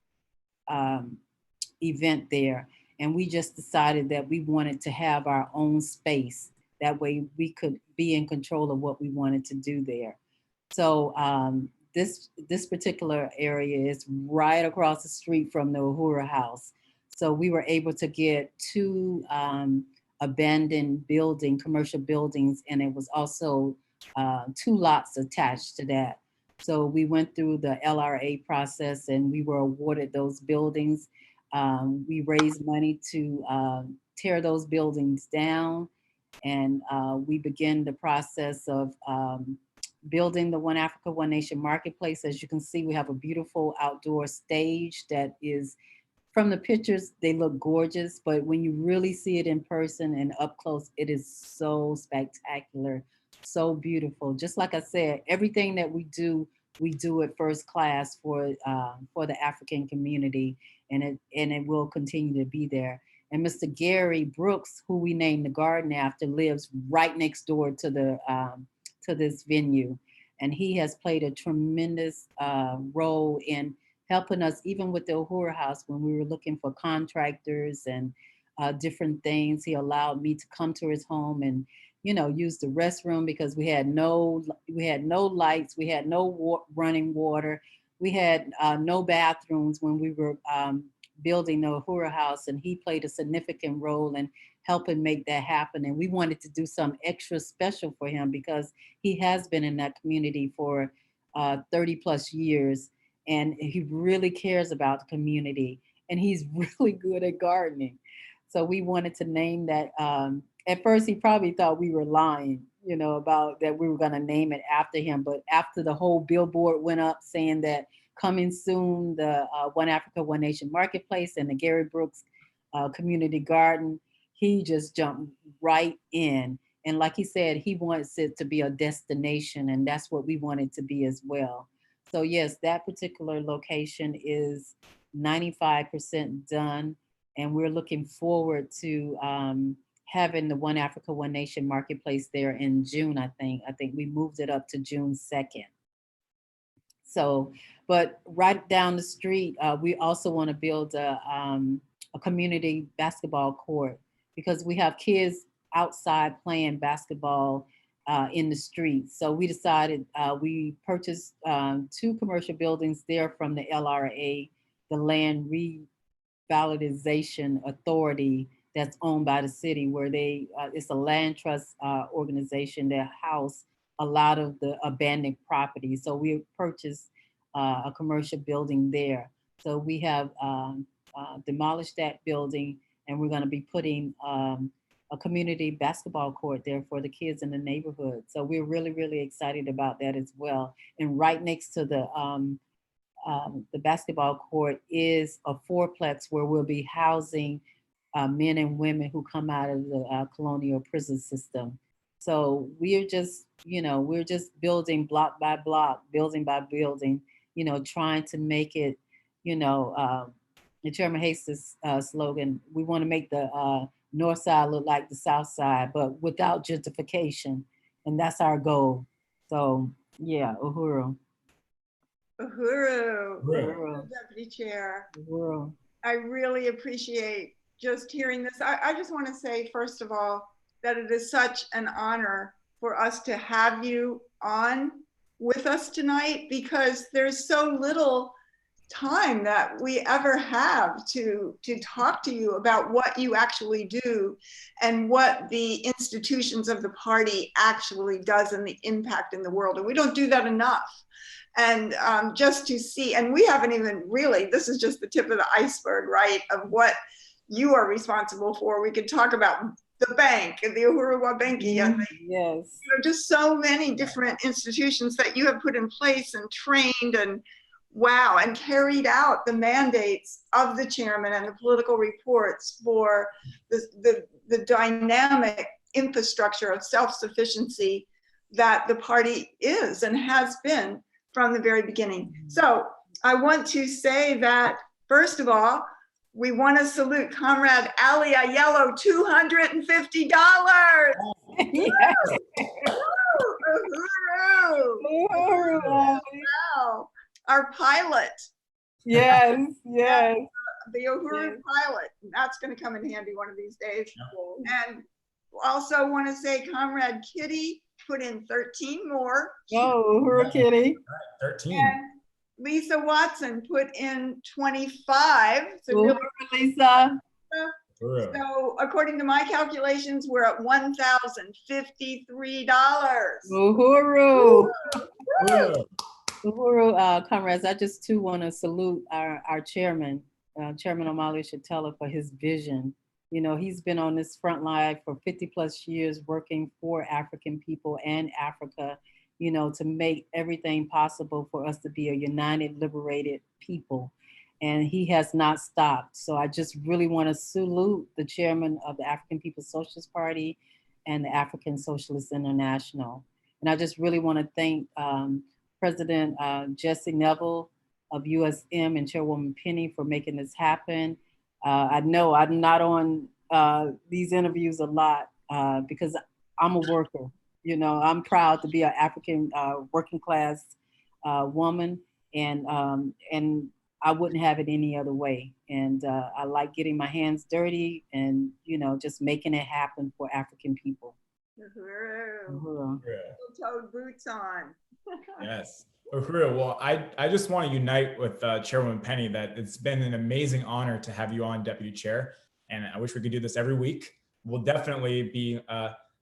event there. And we just decided that we wanted to have our own space. That way we could be in control of what we wanted to do there. So this particular area is right across the street from the Uhuru House. So we were able to get 2 abandoned commercial buildings, and it was also 2 lots attached to that. So we went through the LRA process and we were awarded those buildings. We raised money to tear those buildings down, and we began the process of building the One Africa, One Nation Marketplace. As you can see, we have a beautiful outdoor stage that is, from the pictures, they look gorgeous, but when you really see it in person and up close, it is so spectacular, so beautiful. Just like I said, everything that we do it first class for the African community, and it will continue to be there. And Mr. Gary Brooks, who we named the garden after, lives right next door to the to this venue, and he has played a tremendous role in helping us, even with the Uhuru House, when we were looking for contractors and different things. He allowed me to come to his home and, you know, use the restroom because we had no lights, we had no running water, we had no bathrooms when we were building the Uhuru House, and he played a significant role in helping make that happen. And we wanted to do something extra special for him because he has been in that community for 30 plus years. And he really cares about the community, and he's really good at gardening. So we wanted to name that. At first, he probably thought we were lying, you know, about that we were going to name it after him. But after the whole billboard went up saying that coming soon, the One Africa, One Nation Marketplace and the Gary Brooks Community Garden, he just jumped right in. And like he said, he wants it to be a destination, and that's what we want it to be as well. So yes, that particular location is 95% done, and we're looking forward to having the One Africa, One Nation Marketplace there in June, I think. I think we moved it up to June 2nd. So, but right down the street, we also want to build a community basketball court because we have kids outside playing basketball in the streets. So we decided, we purchased 2 commercial buildings there from the LRA, the Land Revitalization Authority that's owned by the city, where it's a land trust organization that house a lot of the abandoned property. So we purchased a commercial building there. So we have demolished that building, and we're gonna be putting a community basketball court there for the kids in the neighborhood. So we're really, really excited about that as well. And right next to the basketball court is a 4-plex where we'll be housing men and women who come out of the colonial prison system. So we're just, you know, we're just building block by block, building by building, you know, trying to make it, you know, the Chairman Hess's slogan, we want to make the north side look like the south side, but without gentrification. And that's our goal. So yeah, Uhuru. Uhuru, Deputy Chair. Uhuru. I really appreciate just hearing this. I just want to say, first of all, that it is such an honor for us to have you on with us tonight, because there's so little time that we ever have to talk to you about what you actually do and what the institutions of the party actually does and the impact in the world. And we don't do that enough. And just to see, and we haven't even really, this is just the tip of the iceberg, right, of what you are responsible for. We could talk about the bank and the Uhuru Wabenki, and yes, you know, just so many different institutions that you have put in place and trained and wow, and carried out the mandates of the chairman and the political reports for the dynamic infrastructure of self-sufficiency that the party is and has been from the very beginning. So I want to say that, first of all, we want to salute Comrade Ali Ayello, $250. Yes. Uhuru. Wow. Our pilot. Yes, yes. The Uhuru pilot. That's going to come in handy one of these days. And also want to say Comrade Kitty put in 13 more. Oh, Uhuru Kitty. 13. And Lisa Watson put in 25. So, Uhuru, Lisa. so according to my calculations, we're at $1,053. Uhuru. Uhuru, comrades, I just too want to salute our chairman, Chairman Omali Yeshitela, for his vision. You know, he's been on this front line for 50 plus years working for African people and Africa, you know, to make everything possible for us to be a united, liberated people. And he has not stopped. So I just really want to salute the chairman of the African People's Socialist Party and the African Socialist International. And I just really want to thank President Jesse Nevel of USM and Chairwoman Penny for making this happen. I know I'm not on these interviews a lot because I'm a worker. You know, I'm proud to be an African working class woman, and I wouldn't have it any other way. And I like getting my hands dirty and, you know, just making it happen for African people. Uhuru. Toed boots on. Yes. Uhuru, well, I just want to unite with Chairwoman Penny that it's been an amazing honor to have you on, Deputy Chair, and I wish we could do this every week. We'll definitely be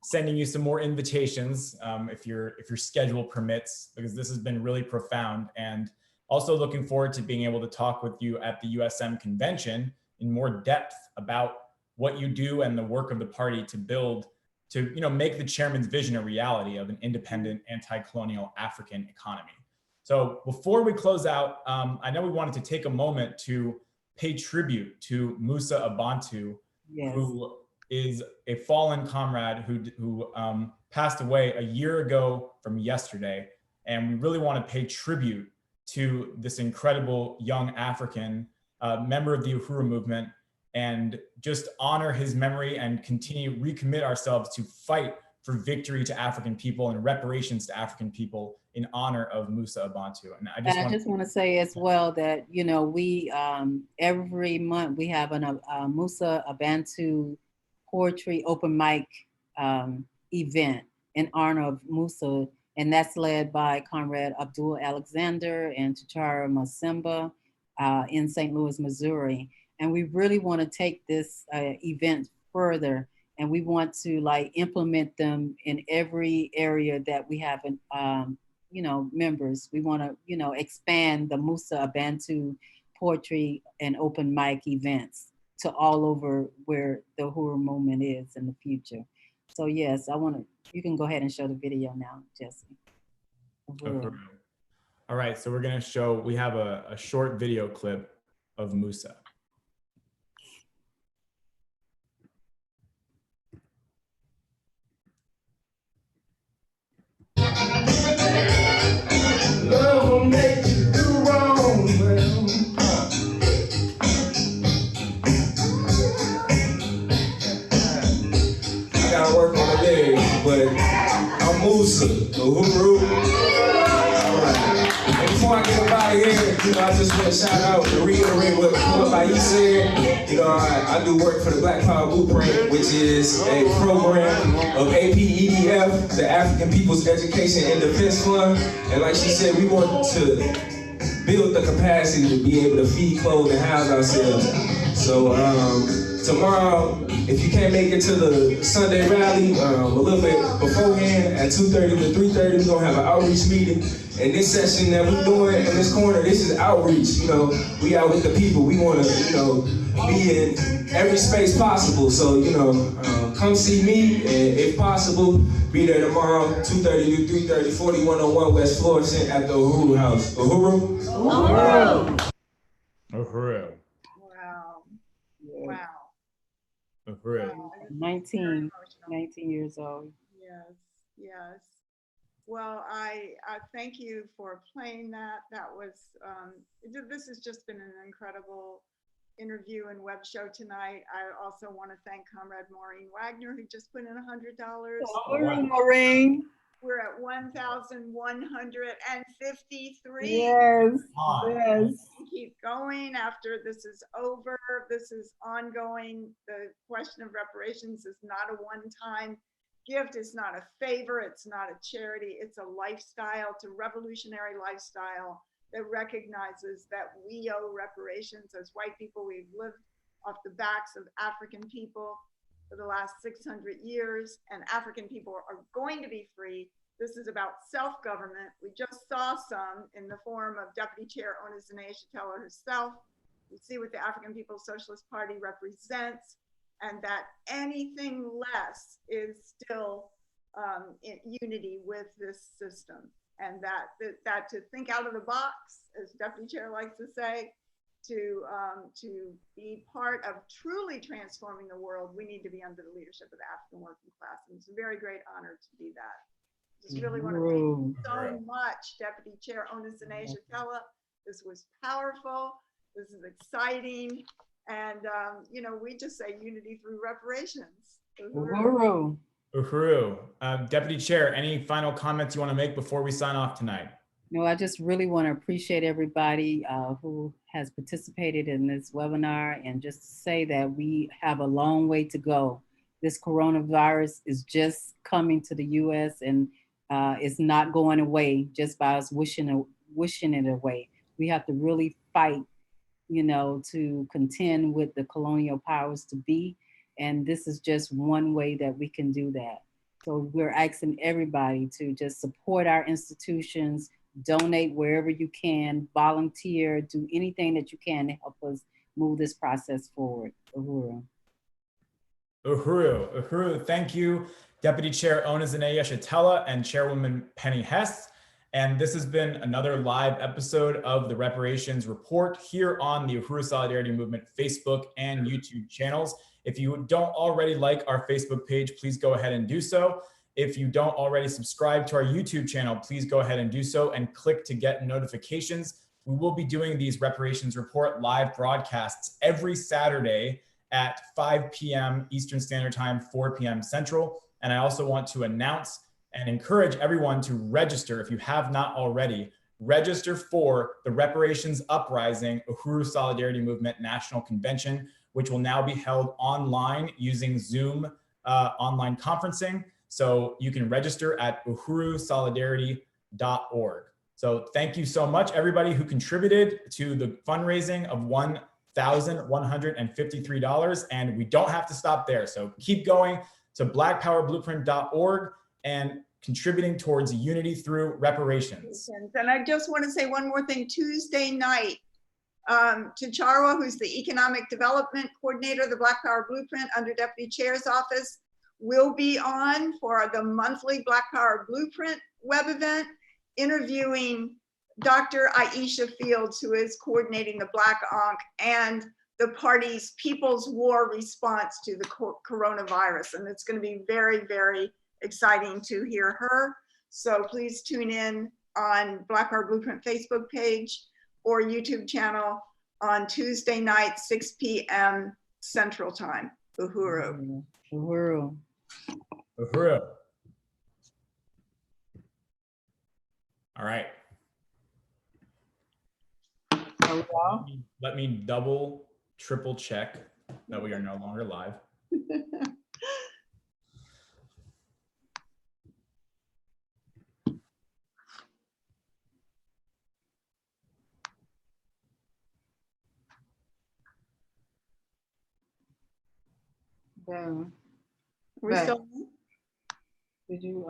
sending you some more invitations if your schedule permits, because this has been really profound, and also looking forward to being able to talk with you at the USM convention in more depth about what you do and the work of the party to build, to, you know, make the chairman's vision a reality of an independent, anti-colonial African economy. So before we close out, I know we wanted to take a moment to pay tribute to Musa Abantu, Yes. who is a fallen comrade who passed away a year ago from yesterday. And we really want to pay tribute to this incredible young African member of the Uhuru Movement, and just honor his memory and recommit ourselves to fight for victory to African people and reparations to African people in honor of Musa Abantu. And I just want to say as well that, you know, we every month we have a Musa Abantu poetry open mic event in honor of Musa, and that's led by Comrade Abdul Alexander and Chichara Masimba in St. Louis, Missouri. And we really want to take this event further, and we want to like implement them in every area that we have, you know, members. We want to, you know, expand the Musa Abantu poetry and open mic events to all over where the Uhuru Movement is in the future. So yes, you can go ahead and show the video now, Jesse. Uhuru. All right, so we have a short video clip of Musa. Love will make you do wrong, I gotta work on the legs, but I'm Musa, Uhuru. Alright. And before I get up out of here, you know, I just want to shout out to reiterate what Bayi said. You know, I do work for the Black Power Blueprint, which is a program of APEDF, the African People's Education and Defense Fund. And like she said, we want to build the capacity to be able to feed, clothe, and house ourselves. So tomorrow, if you can't make it to the Sunday rally, a little bit beforehand at 2:30 to 3:30, we're gonna have an outreach meeting. And this session that we're doing in this corner, this is outreach. You know, we out with the people. We want to, you know, be in every space possible. So, you know, come see me, and if possible, be there tomorrow, 2:30 to 3:30, 4101 West Florissant at the Uhuru House. Uhuru? Uhuru. Wow. Wow. Uhuru. Wow. 19 years old. Yes, yes. Well, I thank you for playing that. That was, this has just been an incredible interview and web show tonight. I also want to thank Comrade Maureen Wagner, who just put in $100. Maureen. We're at 1,153. Yes, yes. Keep going after this is over. This is ongoing. The question of reparations is not a one-time gift. It's not a favor. It's not a charity. It's a lifestyle. It's a revolutionary lifestyle that recognizes that we owe reparations as white people. We've lived off the backs of African people for the last 600 years, and African people are going to be free. This is about self-government. We just saw some in the form of Deputy Chair Ona Zanea Shatella herself. You see what the African People's Socialist Party represents, and that anything less is still in unity with this system. And that to think out of the box, as Deputy Chair likes to say, to be part of truly transforming the world, we need to be under the leadership of the African working class. And it's a very great honor to be that. Just really want to thank you so much, Deputy Chair Ona Zanea Shatella. This was powerful. This is exciting. And, you know, we just say unity through reparations. Uhuru. Uhuru. Deputy Chair, any final comments you want to make before we sign off tonight? No, I just really want to appreciate everybody who has participated in this webinar, and just say that we have a long way to go. This coronavirus is just coming to the US, and it's not going away just by us wishing it away. We have to really fight, you know, to contend with the colonial powers to be. And this is just one way that we can do that. So we're asking everybody to just support our institutions, donate wherever you can, volunteer, do anything that you can to help us move this process forward. Uhuru. Uhuru. Uhuru, thank you, Deputy Chair Ona Zanea Shatella and Chairwoman Penny Hess. And this has been another live episode of the Reparations Report here on the Uhuru Solidarity Movement Facebook and YouTube channels. If you don't already like our Facebook page, please go ahead and do so. If you don't already subscribe to our YouTube channel, please go ahead and do so and click to get notifications. We will be doing these Reparations Report live broadcasts every Saturday at 5 p.m. Eastern Standard Time, 4 p.m. Central. And I also want to announce and encourage everyone to register, if you have not already, register for the Reparations Uprising Uhuru Solidarity Movement National Convention, which will now be held online using Zoom online conferencing. So you can register at uhurusolidarity.org. So thank you so much, everybody who contributed to the fundraising of $1,153. And we don't have to stop there. So keep going to blackpowerblueprint.org and contributing towards unity through reparations. And I just want to say one more thing. Tuesday night, to Charwa, who's the Economic Development Coordinator of the Black Power Blueprint under Deputy Chair's office, will be on for the monthly Black Power Blueprint web event, interviewing Dr. Aisha Fields, who is coordinating the Black Onc and the party's People's War response to the coronavirus. And it's going to be very, very exciting to hear her. So please tune in on Black Power Blueprint Facebook page or YouTube channel on Tuesday night, 6 p.m. Central Time. Uhuru. Uhuru. Uhuru. All right. Let me double, triple check that we are no longer live. Yeah. We still Did you